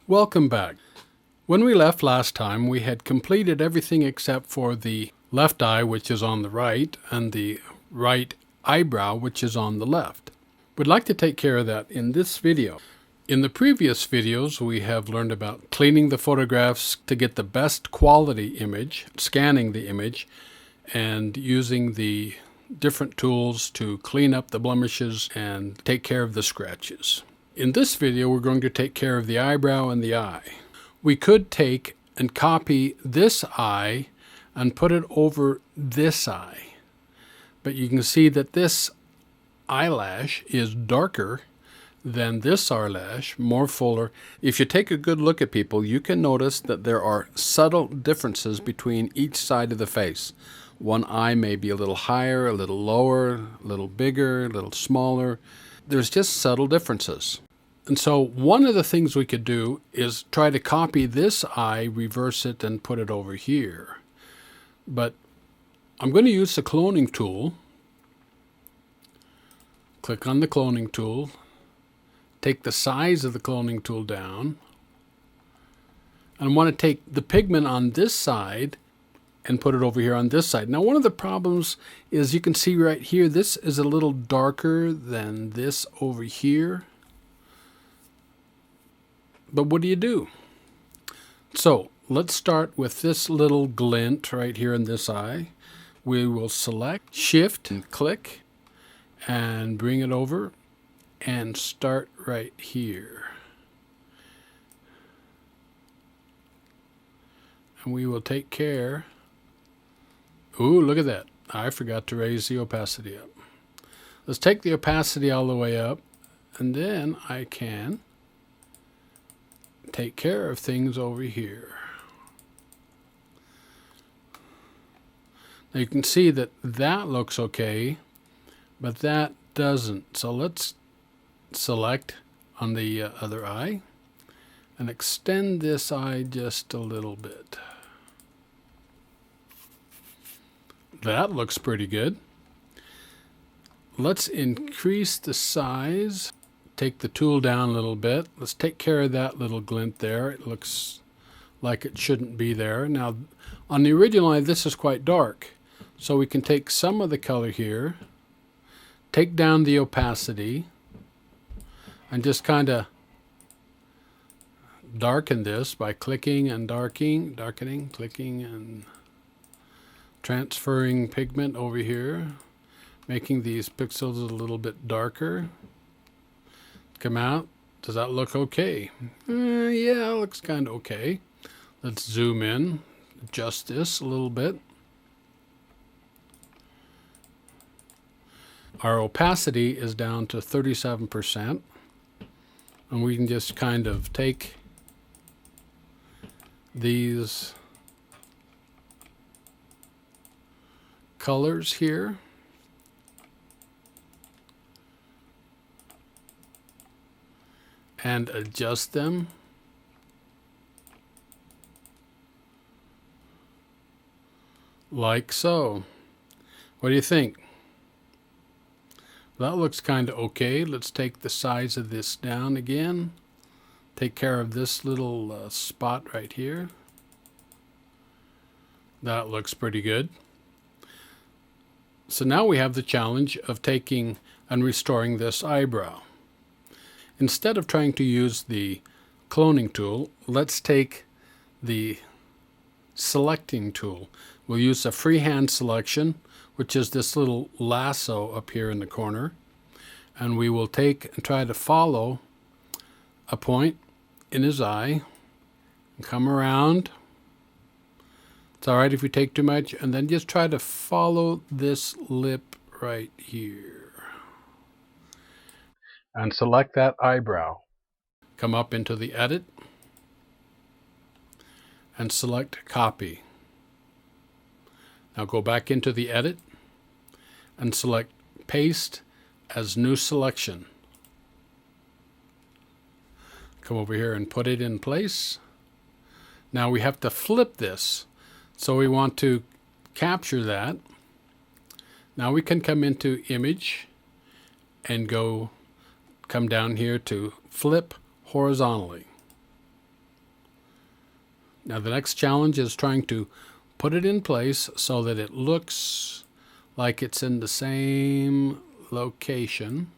Welcome back. When we left last time, we had completed everything except for the left eye, which is on the right, and the right eyebrow, which is on the left. We'd like to take care of that in this video. In the previous videos, we have learned about cleaning the photographs to get the best quality image, scanning the image, and using the different tools to clean up the blemishes and take care of the scratches. In this video, we're going to take care of the eyebrow and the eye. We could take and copy this eye and put it over this eye. But you can see that this eyelash is darker than this eyelash, more fuller. If you take a good look at people, you can notice that there are subtle differences between each side of the face. One eye may be a little higher, a little lower, a little bigger, a little smaller. There's just subtle differences. And so one of the things we could do is try to copy this eye, reverse it, and put it over here. But I'm going to use the cloning tool. Click on the cloning tool. Take the size of the cloning tool down. And I want to take the pigment on this side and put it over here on this side. Now, one of the problems is you can see right here, this is a little darker than this over here. But what do? So let's start with this little glint right here in this eye. We will select, shift, and click, and bring it over, and start right here. And we will take care. Ooh, look at that. I forgot to raise the opacity up. Let's take the opacity all the way up, and then I can take care of things over here. Now you can see that that looks okay, but that doesn't. So let's select on the other eye and extend this eye just a little bit. That looks pretty good. Let's increase the size. Take the tool down a little bit. Let's take care of that little glint there. It looks like it shouldn't be there. Now, on the original eye, this is quite dark. So we can take some of the color here, take down the opacity, and just kind of darken this by clicking and darkening, clicking and transferring pigment over here, making these pixels a little bit darker. Come out. Does that look okay? Yeah, it looks kind of okay. Let's zoom in, adjust this a little bit. Our opacity is down to 37%. And we can just kind of take these colors here and adjust them. Like so. What do you think? That looks kind of okay. Let's take the size of this down again. Take care of this little spot right here. That looks pretty good. So now we have the challenge of taking and restoring this eyebrow. Instead of trying to use the cloning tool, let's take the selecting tool. We'll use a freehand selection, which is this little lasso up here in the corner. And we will take and try to follow a point in his eye and come around. It's all right if we take too much, and then just try to follow this lip right here. And select that eyebrow. Come up into the edit and select copy. Now go back into the edit and select paste as new selection. Come over here and put it in place. Now we have to flip this. So we want to capture that. Now we can come into image and come down here to flip horizontally. Now the next challenge is trying to put it in place so that it looks like it's in the same location.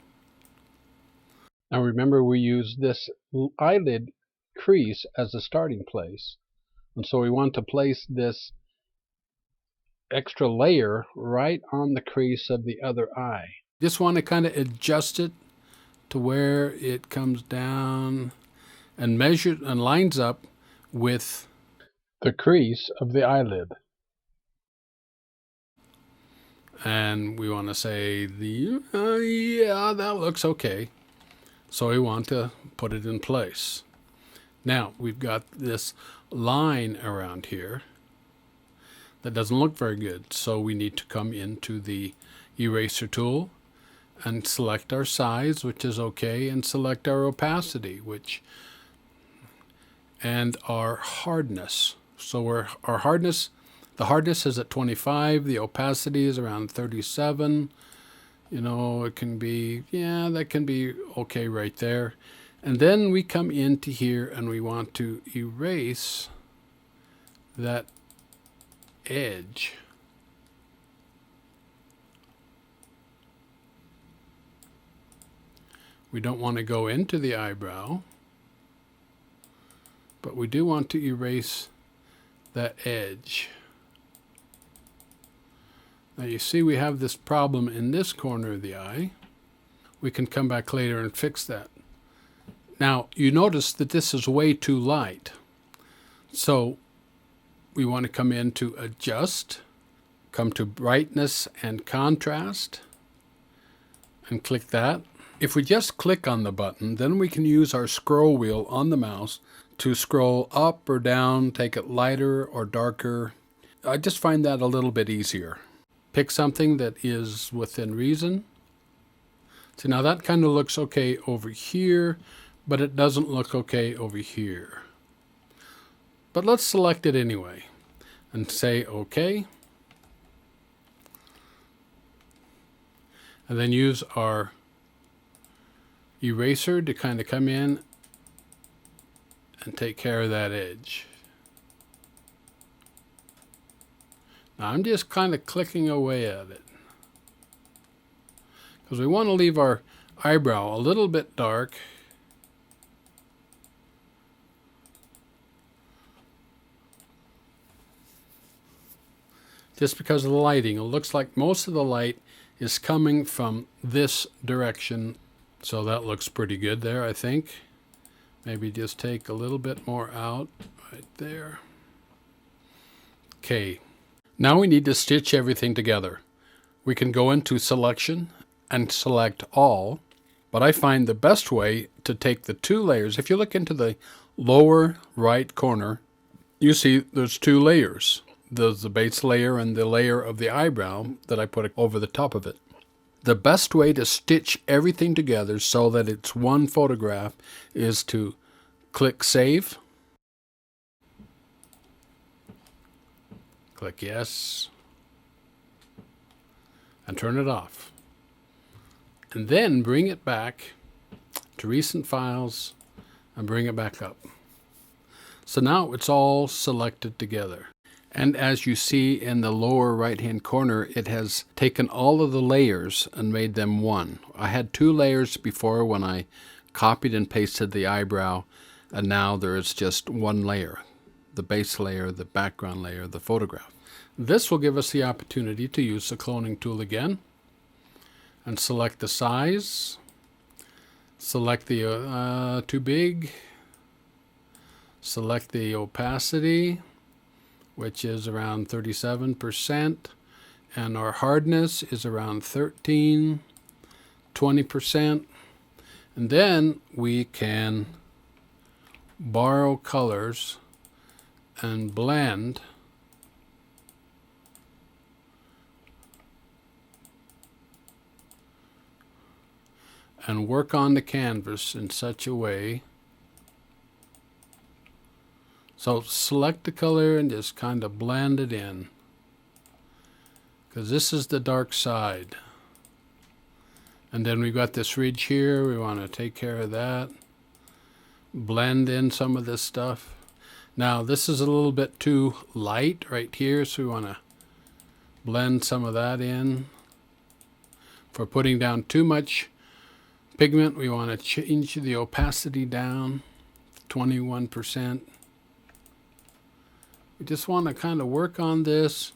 Now remember, we use this eyelid crease as a starting place. And so we want to place this extra layer right on the crease of the other eye. Just want to kind of adjust it to where it comes down and measure and lines up with the crease of the eyelid. And we want to say yeah, that looks okay. So we want to put it in place. Now we've got this line around here that doesn't look very good. So we need to come into the eraser tool and select our size, which is okay, and select our opacity, and our hardness. So our hardness, the hardness is at 25, the opacity is around 37. You know, it can be, yeah, that can be okay right there. And then we come into here and we want to erase that edge. We don't want to go into the eyebrow, but we do want to erase that edge. Now you see we have this problem in this corner of the eye. We can come back later and fix that. Now you notice that this is way too light. So we want to come into Adjust, come to Brightness and Contrast, and click that. If we just click on the button, then we can use our scroll wheel on the mouse to scroll up or down, take it lighter or darker. I just find that a little bit easier. Pick something that is within reason. So now that kind of looks okay over here, but it doesn't look okay over here. But let's select it anyway and say OK. And then use our eraser to kind of come in and take care of that edge. Now I'm just kind of clicking away at it because we want to leave our eyebrow a little bit dark. Just because of the lighting. It looks like most of the light is coming from this direction. So that looks pretty good there, I think. Maybe just take a little bit more out right there. Okay, now we need to stitch everything together. We can go into Selection and select All, but I find the best way to take the two layers. If you look into the lower right corner, you see there's two layers. There's the base layer and the layer of the eyebrow that I put over the top of it. The best way to stitch everything together so that it's one photograph is to click Save, click Yes, and turn it off. And then bring it back to Recent Files and bring it back up. So now it's all selected together. And as you see in the lower right-hand corner, it has taken all of the layers and made them one. I had two layers before when I copied and pasted the eyebrow, and now there is just one layer, the base layer, the background layer, the photograph. This will give us the opportunity to use the cloning tool again and select the size, select the too big, select the opacity, which is around 37%, and our hardness is around 20%, and then we can borrow colors and blend and work on the canvas in such a way. So select the color and just kind of blend it in, because this is the dark side. And then we've got this ridge here. We want to take care of that. Blend in some of this stuff. Now this is a little bit too light right here, so we want to blend some of that in. For putting down too much pigment, we want to change the opacity down 21%. We just want to kind of work on this,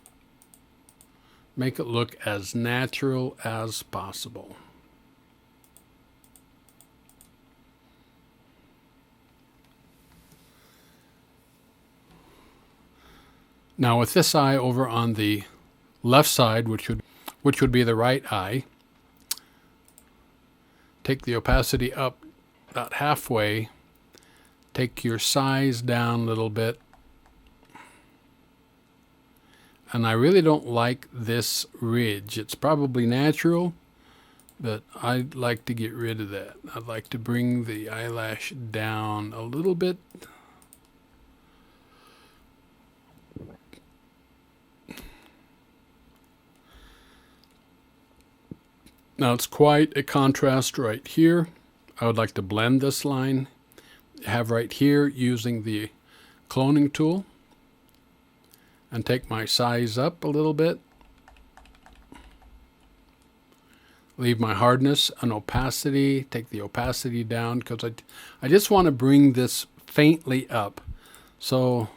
make it look as natural as possible. Now with this eye over on the left side, which would be the right eye, take the opacity up about halfway, take your size down a little bit, and I really don't like this ridge. It's probably natural, but I'd like to get rid of that. I'd like to bring the eyelash down a little bit. Now it's quite a contrast right here. I would like to blend this line. Have right here using the cloning tool and take my size up a little bit. Leave my hardness and opacity. Take the opacity down because I just want to bring this faintly up. So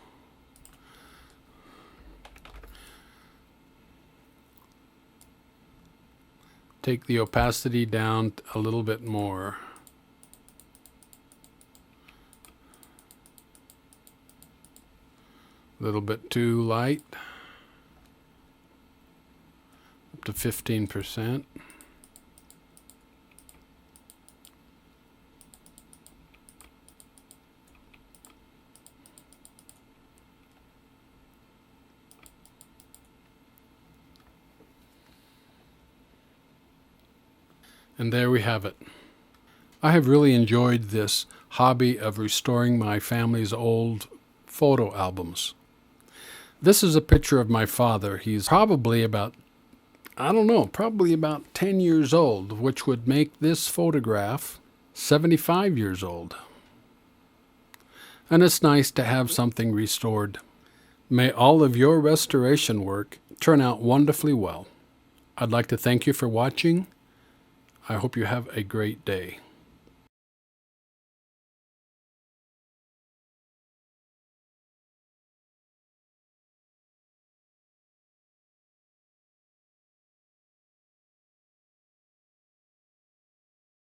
take the opacity down a little bit more. A little bit too light. Up to 15%. And there we have it. I have really enjoyed this hobby of restoring my family's old photo albums. This is a picture of my father. He's probably about, I don't know, probably about 10 years old, which would make this photograph 75 years old. And it's nice to have something restored. May all of your restoration work turn out wonderfully well. I'd like to thank you for watching. I hope you have a great day.